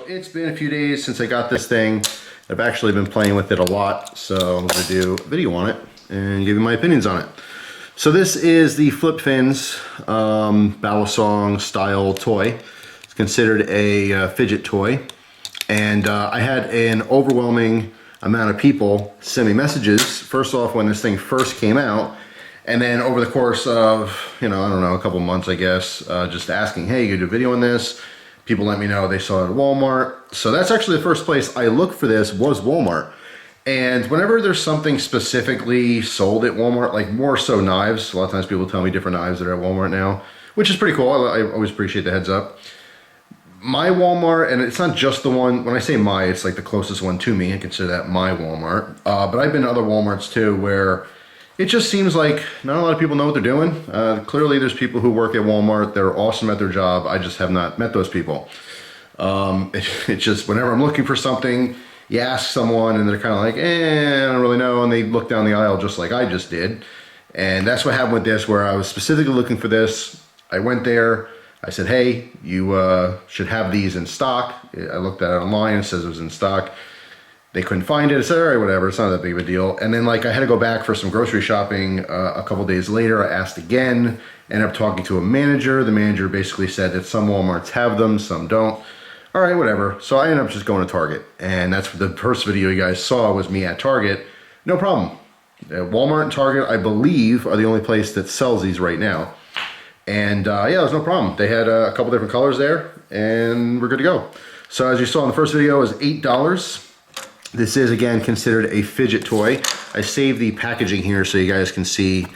it's been a few days since I got this thing. I've actually been playing with it a lot, so I'm gonna do a video on it and give you my opinions on it. So this is the Flip Finz Balisong style toy. It's considered a fidget toy, and I had an overwhelming amount of people send me messages, first off when this thing first came out, and then over the course of, I don't know, a couple months, I guess, just asking, hey, you could do a video on this. People let me know they saw it at Walmart. So that's actually the first place I looked for this, was Walmart. And whenever there's something specifically sold at Walmart, like more so knives, a lot of times people tell me different knives that are at Walmart now, which is pretty cool. I always appreciate the heads up. My Walmart, and it's not just the one, when I say my, it's like the closest one to me. I consider that my Walmart. But I've been to other Walmarts too, where it just seems like not a lot of people know what they're doing. Clearly there's people who work at Walmart that are awesome at their job. I just have not met those people. It's just whenever I'm looking for something, you ask someone and they're kind of like, I don't really know. And they look down the aisle just like I just did. And that's what happened with this, where I was specifically looking for this. I went there. I said, hey, you should have these in stock. I looked at it online. It says it was in stock. They couldn't find it. I said, all right, whatever. It's not that big of a deal. And then like I had to go back for some grocery shopping a couple days later. I asked again, ended up talking to a manager. The manager basically said that some Walmarts have them, some don't. All right, whatever. So I ended up just going to Target. And that's what the first video you guys saw was me at Target. No problem. Walmart and Target, I believe, are the only place that sells these right now. And yeah, there was no problem. They had a couple different colors there, and we're good to go. So as you saw in the first video, it was $8. This is, again, considered a fidget toy. I saved the packaging here so you guys can see,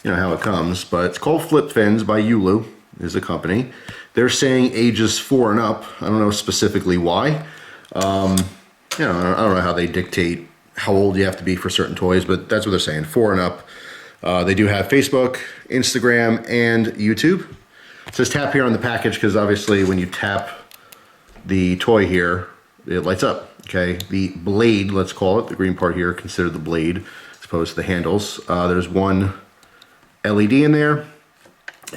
how it comes. But it's called Flip Finz by Yulu, is the company. They're saying ages 4 and up. I don't know specifically why. I don't know how they dictate how old you have to be for certain toys, but that's what they're saying, 4 and up. They do have Facebook, Instagram, and YouTube. It says tap here on the package because obviously when you tap the toy here, it lights up. Okay, the blade, let's call it, the green part here, considered the blade as opposed to the handles. There's one LED in there.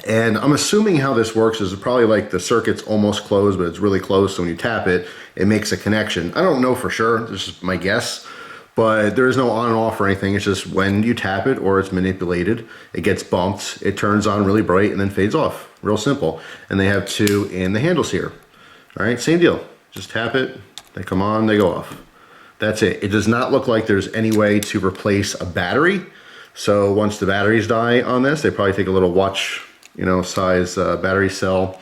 And I'm assuming how this works is probably like the circuit's almost closed, but it's really close. So when you tap it, it makes a connection. I don't know for sure. This is my guess. But there is no on and off or anything. It's just when you tap it or it's manipulated, it gets bumped, it turns on really bright and then fades off. Real simple. And they have 2 in the handles here. All right, same deal. Just tap it, they come on, they go off. That's it. It does not look like there's any way to replace a battery. So once the batteries die on this, they probably take a little watch, size battery cell.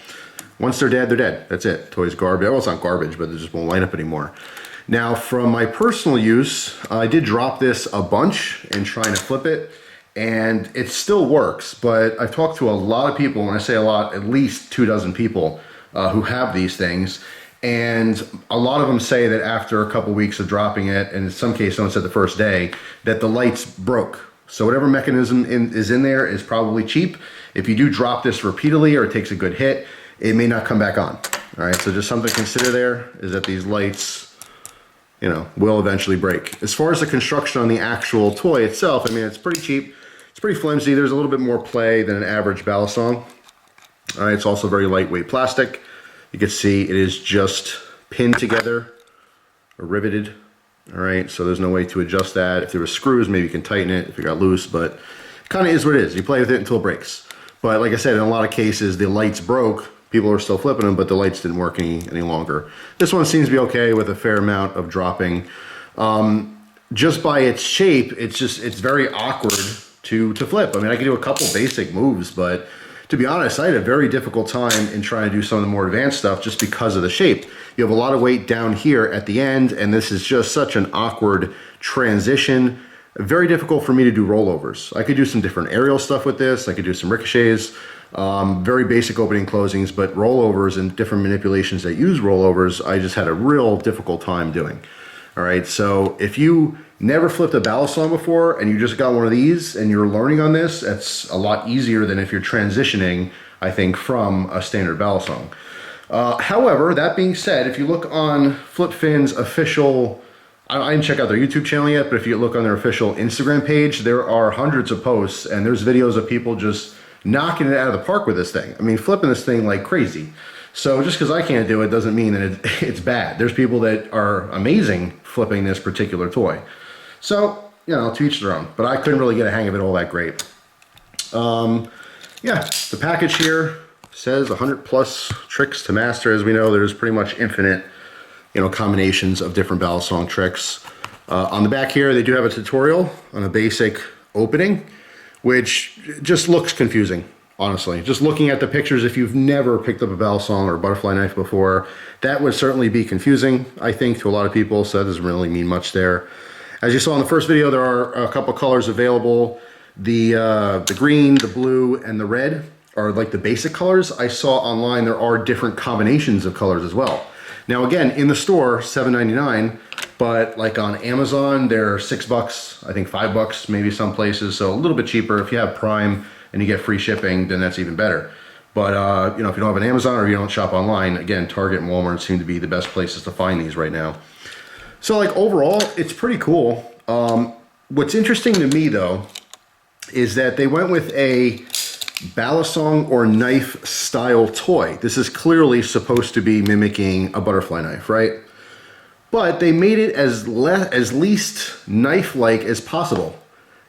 Once they're dead, they're dead. That's it. Toy's garbage. Well, it's not garbage, but it just won't light up anymore. Now, from my personal use, I did drop this a bunch in trying to flip it, and it still works, but I've talked to a lot of people, when I say a lot, at least 24 people who have these things, and a lot of them say that after a couple weeks of dropping it, and in some cases, someone said the first day, that the lights broke. So whatever mechanism is in there is probably cheap. If you do drop this repeatedly or it takes a good hit, it may not come back on. All right, so just something to consider there is that these lights will eventually break. As far as the construction on the actual toy itself, it's pretty cheap. It's pretty flimsy. There's a little bit more play than an average Balisong. All right, it's also very lightweight plastic. You can see it is just pinned together or riveted. All right, so there's no way to adjust that. If there were screws, maybe you can tighten it if it got loose, but it kind of is what it is. You play with it until it breaks. But like I said, in a lot of cases, the lights broke. People are still flipping them, but the lights didn't work any longer. This one seems to be okay with a fair amount of dropping. Just by its shape, it's very awkward to flip. I can do a couple basic moves, but to be honest, I had a very difficult time in trying to do some of the more advanced stuff just because of the shape. You have a lot of weight down here at the end, and this is just such an awkward transition. Very difficult for me to do rollovers. I could do some different aerial stuff with this. I could do some ricochets. Very basic opening closings, but rollovers and different manipulations that use rollovers, I just had a real difficult time doing. All right, so if you never flipped a Balisong before and you just got one of these and you're learning on this, that's a lot easier than if you're transitioning, I think, from a standard Balisong. However, that being said, if you look on Flip Finz official, I didn't check out their YouTube channel yet, but if you look on their official Instagram page, there are hundreds of posts and there's videos of people just knocking it out of the park with this thing. Flipping this thing like crazy. So just because I can't do it doesn't mean that it's bad. There's people that are amazing flipping this particular toy. So, you know, to each their own. But I couldn't really get a hang of it all that great. Yeah, the package here says 100 plus tricks to master. As we know, there's pretty much infinite, you know, combinations of different Balisong tricks. On the back here, they do have a tutorial on a basic opening, which just looks confusing, honestly. Just looking at the pictures, if you've never picked up a Balisong or a butterfly knife before, that would certainly be confusing, I think, to a lot of people, so that doesn't really mean much there. As you saw in the first video, there are a couple colors available. The green, the blue, and the red are like the basic colors. I saw online there are different combinations of colors as well. Now again, in the store, $7.99, but like on Amazon, they're $6, I think $5, maybe some places, so a little bit cheaper. If you have Prime and you get free shipping, then that's even better. But you know, if you don't have an Amazon or you don't shop online, again, Target and Walmart seem to be the best places to find these right now. So like overall, it's pretty cool. What's interesting to me though, is that they went with a Balisong or knife style toy. This is clearly supposed to be mimicking a butterfly knife, right? But they made it as least knife-like as possible.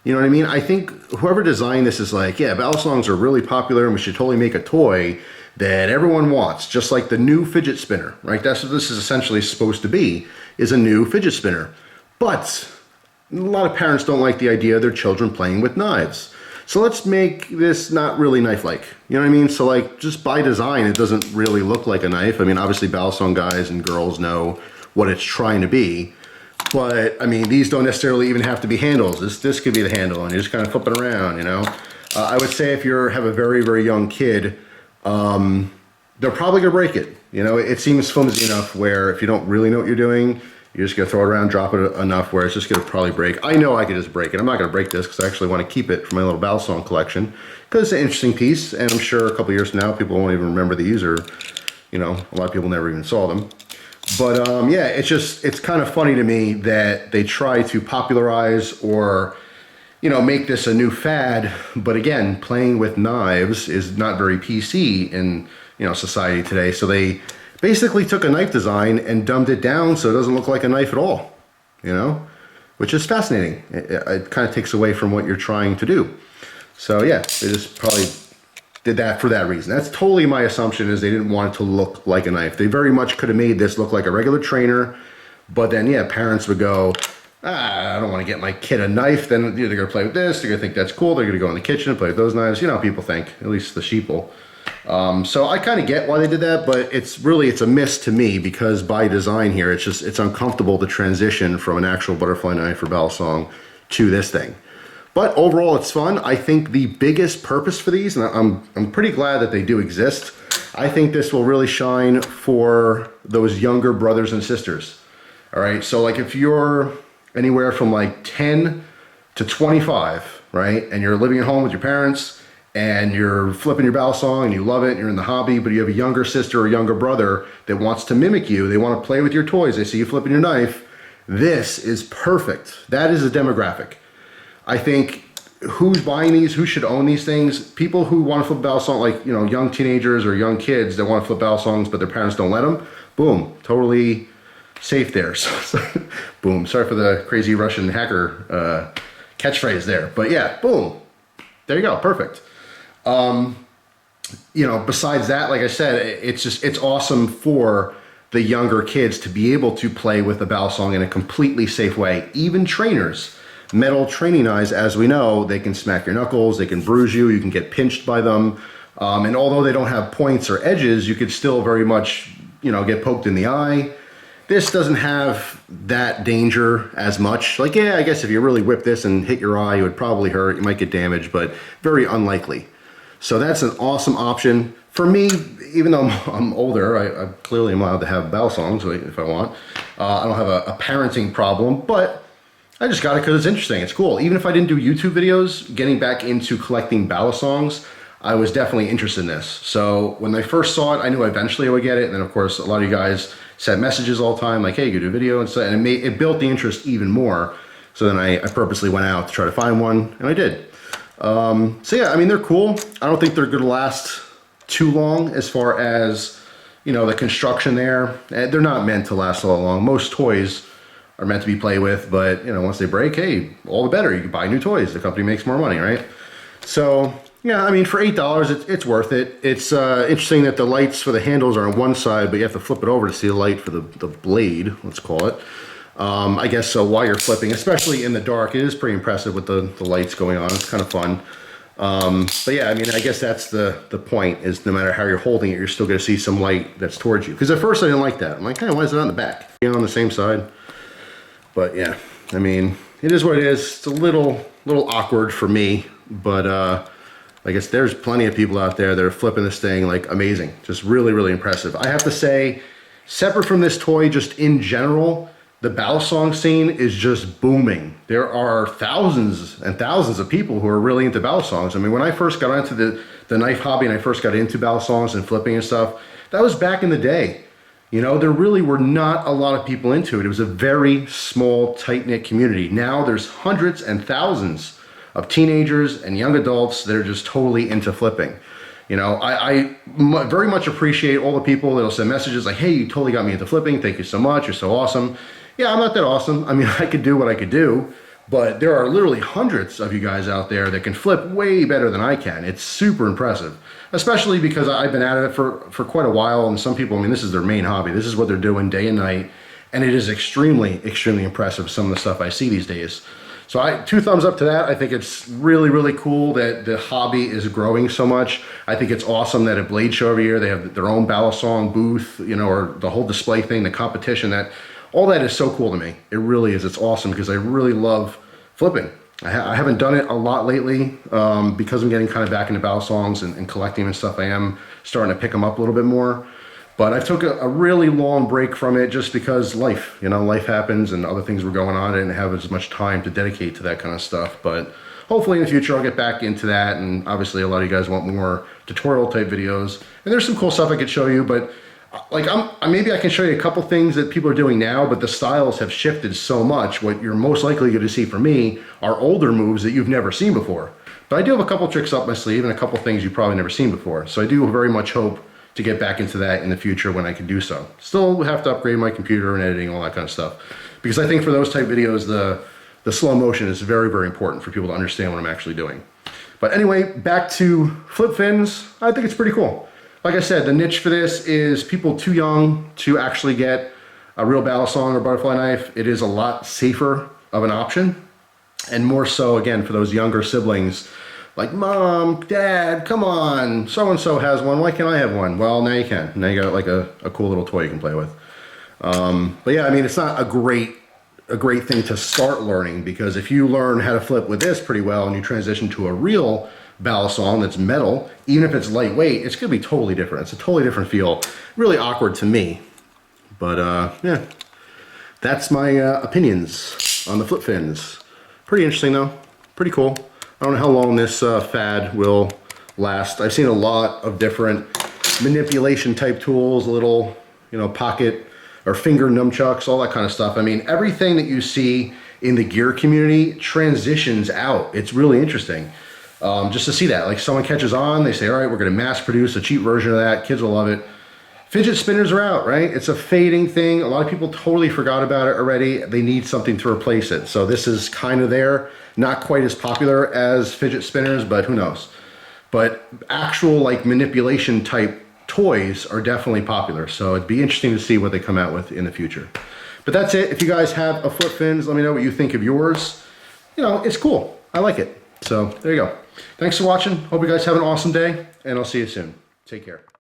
You know what I mean? I think whoever designed this is like, yeah, Balisongs are really popular and we should totally make a toy that everyone wants, just like the new fidget spinner, right? That's what this is essentially supposed to be, is a new fidget spinner. But a lot of parents don't like the idea of their children playing with knives. So let's make this not really knife-like. You know what I mean? So like, just by design, it doesn't really look like a knife. I mean, obviously Balisong guys and girls know what it's trying to be. But I mean, these don't necessarily even have to be handles. This could be the handle and you just kind of flip it around, you know? I would say if you have a very, very young kid, they're probably gonna break it. You know, it seems flimsy enough where if you don't really know what you're doing, you're just gonna throw it around, drop it enough where it's just gonna probably break. I know I could just break it. I'm not gonna break this because I actually want to keep it for my little Balisong collection because it's an interesting piece, and I'm sure a couple years from now people won't even remember the user. You know, a lot of people never even saw them. But yeah, it's kind of funny to me that they try to popularize or, you know, make this a new fad. But again, playing with knives is not very PC in, you know, society today. So they basically took a knife design and dumbed it down so it doesn't look like a knife at all, you know, which is fascinating. It kind of takes away from what you're trying to do. So yeah, they just probably did that for that reason. That's totally my assumption, is they didn't want it to look like a knife. They very much could have made this look like a regular trainer, but then yeah, parents would go, I don't want to get my kid a knife. Then they're going to play with this. They're going to think that's cool. They're going to go in the kitchen and play with those knives. You know how people think, at least the sheeple. So I kind of get why they did that, but it's a miss to me because by design here, it's uncomfortable to transition from an actual butterfly knife or Balisong to this thing. But overall, it's fun. I think the biggest purpose for these, and I'm pretty glad that they do exist, I think this will really shine for those younger brothers and sisters. All right, so like if you're anywhere from like 10 to 25, right, and you're living at home with your parents, and you're flipping your Balisong and you love it and you're in the hobby, but you have a younger sister or younger brother that wants to mimic you, they want to play with your toys, they see you flipping your knife, this is perfect. That is a demographic. I think who's buying these, who should own these things, people who want to flip Balisong, like, you know, young teenagers or young kids that want to flip Balisongs but their parents don't let them, boom, totally safe there. So, boom, sorry for the crazy Russian hacker catchphrase there, but yeah, boom, there you go, perfect. You know, besides that, like I said, it's awesome for the younger kids to be able to play with the Balisong in a completely safe way. Even trainers, metal training knives, as we know, they can smack your knuckles, they can bruise you, you can get pinched by them. And although they don't have points or edges, you could still very much, you know, get poked in the eye. This doesn't have that danger as much. Like, yeah, I guess if you really whip this and hit your eye, it would probably hurt. You might get damaged, but very unlikely. So that's an awesome option. For me, even though I'm older, I clearly am allowed to have Balisongs if I want. I don't have a parenting problem, but I just got it because it's interesting. It's cool. Even if I didn't do YouTube videos, getting back into collecting Balisongs, I was definitely interested in this. So when I first saw it, I knew eventually I would get it. And then of course, a lot of you guys sent messages all the time, like, hey, you do a video and stuff. And it built the interest even more. So then I purposely went out to try to find one, and I did. So yeah, I mean, they're cool. I don't think they're gonna last too long as far as, you know, the construction there. They're not meant to last all long. Most toys are meant to be played with, but you know, once they break, hey, all the better. You can buy new toys. The company makes more money, right? So yeah, I mean, for $8, it's worth it. It's interesting that the lights for the handles are on one side, but you have to flip it over to see the light for the blade, let's call it. I guess so while you're flipping, especially in the dark, it is pretty impressive with the lights going on. It's kind of fun. But yeah, I mean, I guess that's the point, is no matter how you're holding it, you're still going to see some light that's towards you. Because at first I didn't like that. I'm like, hey, why is it on the back? You know, on the same side. But yeah, I mean, it is what it is. It's a little awkward for me, but I guess there's plenty of people out there that are flipping this thing like amazing. Just really, really impressive. I have to say, separate from this toy, just in general, the Balisong scene is just booming. There are thousands and thousands of people who are really into Balisongs. I mean, when I first got into the knife hobby and I first got into Balisongs and flipping and stuff, that was back in the day. You know, there really were not a lot of people into it. It was a very small, tight-knit community. Now there's hundreds and thousands of teenagers and young adults that are just totally into flipping. You know, I very much appreciate all the people that'll send messages like, hey, you totally got me into flipping. Thank you so much. You're so awesome. Yeah, I'm not that awesome. I mean, I could do what I could do, but there are literally hundreds of you guys out there that can flip way better than I can. It's super impressive, especially because I've been at it for quite a while, and some people, I mean, this is their main hobby. This is what they're doing day and night, and it is extremely, extremely impressive, some of the stuff I see these days. So 2 thumbs up to that. I think it's really, really cool that the hobby is growing so much. I think it's awesome that at Blade Show every year, they have their own Balisong booth, you know, or the whole display thing, the competition, all that is so cool to me. It really is. It's awesome because I really love flipping. I haven't done it a lot lately because I'm getting kind of back into Balisongs and collecting and stuff. I am starting to pick them up a little bit more. But I took a really long break from it just because life, you know, life happens and other things were going on. I didn't have as much time to dedicate to that kind of stuff. But hopefully in the future I'll get back into that. And obviously a lot of you guys want more tutorial type videos. And there's some cool stuff I could show you, but like maybe I can show you a couple things that people are doing now, but the styles have shifted so much. What you're most likely going to see from me are older moves that you've never seen before. But I do have a couple tricks up my sleeve and a couple things you've probably never seen before. So I do very much hope to get back into that in the future when I can do so. Still have to upgrade my computer and editing, all that kind of stuff. Because I think for those type videos, the slow motion is very, very important for people to understand what I'm actually doing. But anyway, back to flip fins. I think it's pretty cool. Like I said, the niche for this is people too young to actually get a real Balisong or butterfly knife. It is a lot safer of an option. And more so, again, for those younger siblings, like, Mom, Dad, come on, so-and-so has one, why can't I have one? Well, now you can. Now you got like a cool little toy you can play with. But yeah, I mean, it's not a great thing to start learning, because if you learn how to flip with this pretty well and you transition to a real Balisong that's metal, even if it's lightweight, it's gonna be totally different. It's a totally different feel. Really awkward to me. But yeah, that's my opinions on the flip fins. Pretty interesting though, pretty cool. I don't know how long this fad will last. I've seen a lot of different manipulation type tools, little, you know, pocket or finger nunchucks, all that kind of stuff. I mean, everything that you see in the gear community transitions out. It's really interesting just to see that. Like, someone catches on, they say, all right, we're gonna mass produce a cheap version of that. Kids will love it. Fidget spinners are out, right? It's a fading thing. A lot of people totally forgot about it already. They need something to replace it. So this is kind of there. Not quite as popular as fidget spinners, but who knows? But actual like manipulation type toys are definitely popular. So it'd be interesting to see what they come out with in the future. But that's it. If you guys have a flip fins, let me know what you think of yours. You know, it's cool. I like it. So there you go. Thanks for watching. Hope you guys have an awesome day, and I'll see you soon. Take care.